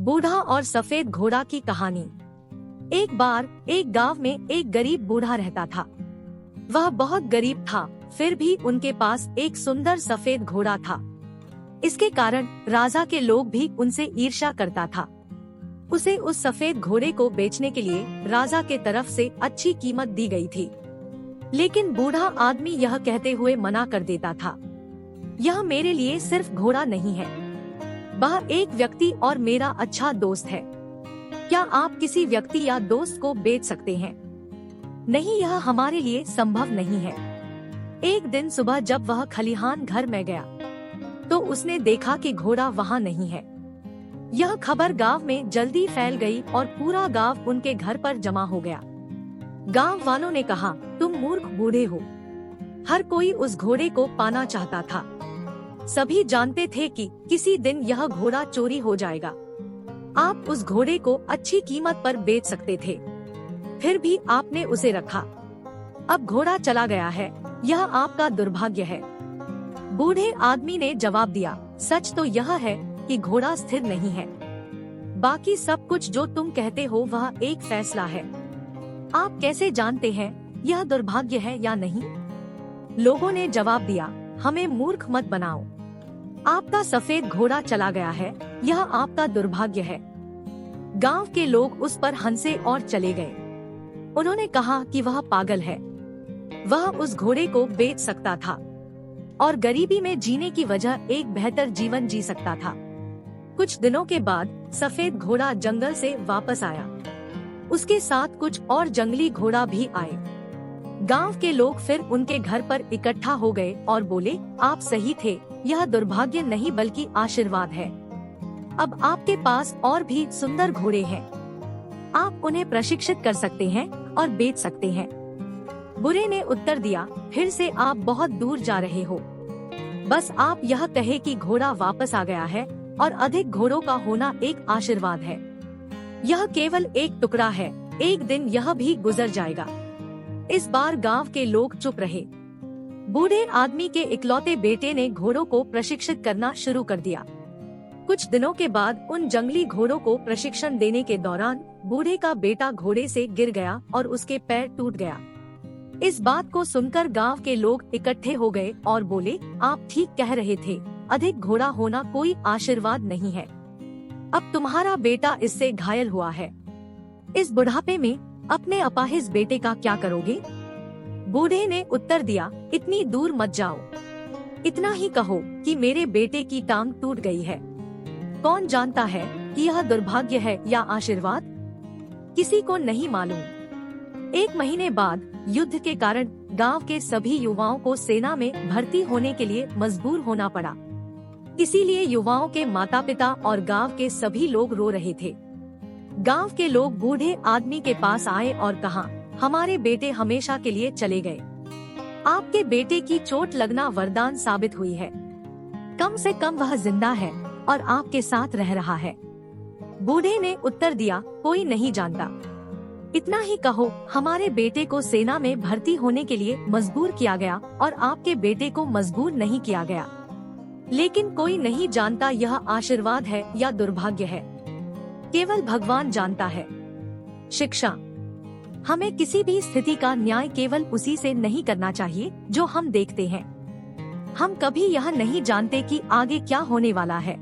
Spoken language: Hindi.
बूढ़ा और सफेद घोड़ा की कहानी। एक बार एक गांव में एक गरीब बूढ़ा रहता था। वह बहुत गरीब था, फिर भी उनके पास एक सुंदर सफेद घोड़ा था। इसके कारण राजा के लोग भी उनसे ईर्ष्या करता था। उसे उस सफेद घोड़े को बेचने के लिए राजा के तरफ से अच्छी कीमत दी गई थी, लेकिन बूढ़ा आदमी यह कहते हुए मना कर देता था, यह मेरे लिए सिर्फ घोड़ा नहीं है, वह एक व्यक्ति और मेरा अच्छा दोस्त है। क्या आप किसी व्यक्ति या दोस्त को बेच सकते हैं? नहीं, यह हमारे लिए संभव नहीं है। एक दिन सुबह जब वह खलिहान घर में गया तो उसने देखा कि घोड़ा वहाँ नहीं है। यह खबर गांव में जल्दी फैल गई और पूरा गांव उनके घर पर जमा हो गया। गांव वालों ने कहा, तुम मूर्ख बूढ़े हो। हर कोई उस घोड़े को पाना चाहता था। सभी जानते थे कि किसी दिन यह घोड़ा चोरी हो जाएगा। आप उस घोड़े को अच्छी कीमत पर बेच सकते थे, फिर भी आपने उसे रखा। अब घोड़ा चला गया है, यह आपका दुर्भाग्य है। बूढ़े आदमी ने जवाब दिया, सच तो यह है कि घोड़ा स्थिर नहीं है। बाकी सब कुछ जो तुम कहते हो वह एक फैसला है। आप कैसे जानते हैं यह दुर्भाग्य है या नहीं? लोगों ने जवाब दिया, हमें मूर्ख मत बनाओ। आपका सफेद घोड़ा चला गया है, यह आपका दुर्भाग्य है। गांव के लोग उस पर हंसे और चले गए। उन्होंने कहा कि वह पागल है। वह उस घोड़े को बेच सकता था और गरीबी में जीने की वजह एक बेहतर जीवन जी सकता था। कुछ दिनों के बाद सफेद घोड़ा जंगल से वापस आया। उसके साथ कुछ और जंगली घोड़ा भी आए। गांव के लोग फिर उनके घर पर इकट्ठा हो गए और बोले, आप सही थे, यह दुर्भाग्य नहीं बल्कि आशीर्वाद है। अब आपके पास और भी सुंदर घोड़े हैं। आप उन्हें प्रशिक्षित कर सकते हैं और बेच सकते हैं। बुरे ने उत्तर दिया, फिर से आप बहुत दूर जा रहे हो। बस आप यह कहे कि घोड़ा वापस आ गया है और अधिक घोड़ों का होना एक आशीर्वाद है। यह केवल एक टुकड़ा है, एक दिन यह भी गुजर जाएगा। इस बार गांव के लोग चुप रहे। बूढ़े आदमी के इकलौते बेटे ने घोड़ों को प्रशिक्षित करना शुरू कर दिया। कुछ दिनों के बाद उन जंगली घोड़ों को प्रशिक्षण देने के दौरान बूढ़े का बेटा घोड़े से गिर गया और उसके पैर टूट गया। इस बात को सुनकर गांव के लोग इकट्ठे हो गए और बोले, आप ठीक कह रहे थे, अधिक घोड़ा होना कोई आशीर्वाद नहीं है। अब तुम्हारा बेटा इससे घायल हुआ है। इस बुढ़ापे में अपने अपाहिज बेटे का क्या करोगे? बूढ़े ने उत्तर दिया, इतनी दूर मत जाओ। इतना ही कहो कि मेरे बेटे की टांग टूट गई है। कौन जानता है कि यह दुर्भाग्य है या आशीर्वाद? किसी को नहीं मालूम। एक महीने बाद युद्ध के कारण गांव के सभी युवाओं को सेना में भर्ती होने के लिए मजबूर होना पड़ा। इसीलिए युवाओं के माता पिता और गांव के सभी लोग रो रहे थे। गांव के लोग बूढ़े आदमी के पास आए और कहा, हमारे बेटे हमेशा के लिए चले गए। आपके बेटे की चोट लगना वरदान साबित हुई है। कम से कम वह जिंदा है और आपके साथ रह रहा है। बूढ़े ने उत्तर दिया, कोई नहीं जानता। इतना ही कहो, हमारे बेटे को सेना में भर्ती होने के लिए मजबूर किया गया और आपके बेटे को मजबूर नहीं किया गया। लेकिन कोई नहीं जानता यह आशीर्वाद है या दुर्भाग्य है। केवल भगवान जानता है। शिक्षा, हमें किसी भी स्थिति का न्याय केवल उसी से नहीं करना चाहिए जो हम देखते हैं। हम कभी यह नहीं जानते कि आगे क्या होने वाला है।